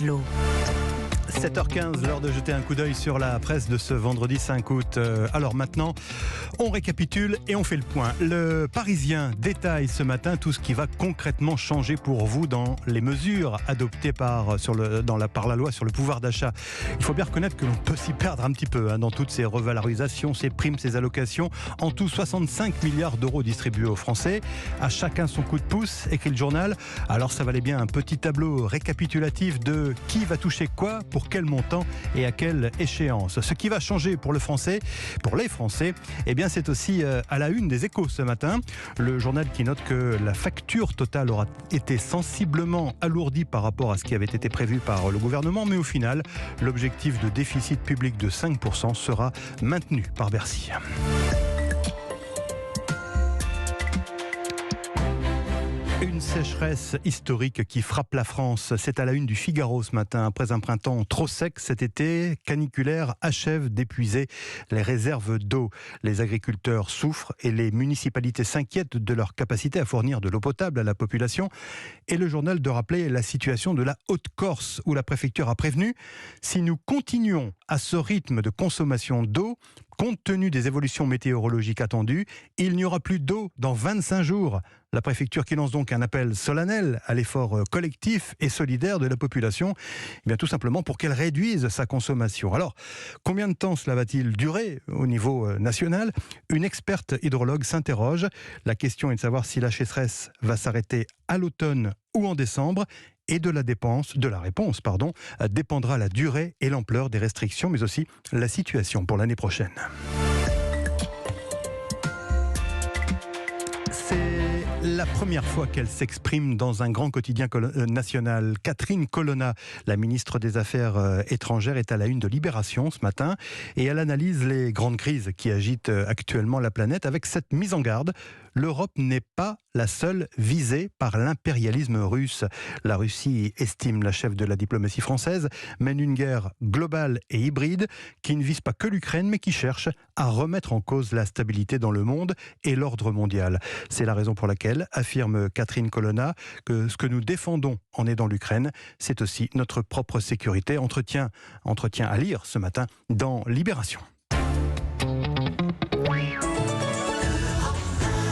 L'eau. 7h15, l'heure de jeter un coup d'œil sur la presse de ce vendredi 5 août. Alors maintenant, on récapitule et on fait le point. Le Parisien détaille ce matin tout ce qui va concrètement changer pour vous dans les mesures adoptées par la loi sur le pouvoir d'achat. Il faut bien reconnaître que l'on peut s'y perdre un petit peu dans toutes ces revalorisations, ces primes, ces allocations. En tout, 65 milliards d'euros distribués aux Français. À chacun son coup de pouce, écrit le journal. Alors ça valait bien un petit tableau récapitulatif de qui va toucher quoi, pour quel montant et à quelle échéance. Ce qui va changer pour les Français, eh bien c'est aussi à la une des Échos ce matin. Le journal qui note que la facture totale aura été sensiblement alourdie par rapport à ce qui avait été prévu par le gouvernement, mais au final, l'objectif de déficit public de 5% sera maintenu par Bercy. Une sécheresse historique qui frappe la France. C'est à la une du Figaro ce matin. Après un printemps trop sec cet été, caniculaire achève d'épuiser les réserves d'eau. Les agriculteurs souffrent et les municipalités s'inquiètent de leur capacité à fournir de l'eau potable à la population. Et le journal de rappeler la situation de la Haute-Corse où la préfecture a prévenu: si nous continuons à ce rythme de consommation d'eau, compte tenu des évolutions météorologiques attendues, il n'y aura plus d'eau dans 25 jours. La préfecture qui lance donc un appel solennel à l'effort collectif et solidaire de la population, eh bien tout simplement pour qu'elle réduise sa consommation. Alors, combien de temps cela va-t-il durer au niveau national ? Une experte hydrologue s'interroge. La question est de savoir si la sécheresse va s'arrêter à l'automne ou en décembre. Et de la réponse, dépendra la durée et l'ampleur des restrictions, mais aussi la situation pour l'année prochaine. C'est la première fois qu'elle s'exprime dans un grand quotidien national. Catherine Colonna, la ministre des Affaires étrangères, est à la une de Libération ce matin et elle analyse les grandes crises qui agitent actuellement la planète avec cette mise en garde: l'Europe n'est pas la seule visée par l'impérialisme russe. La Russie, estime la chef de la diplomatie française, mène une guerre globale et hybride qui ne vise pas que l'Ukraine, mais qui cherche à remettre en cause la stabilité dans le monde et l'ordre mondial. C'est la raison pour laquelle, affirme Catherine Colonna, que ce que nous défendons en aidant l'Ukraine, c'est aussi notre propre sécurité. Entretien à lire ce matin dans Libération.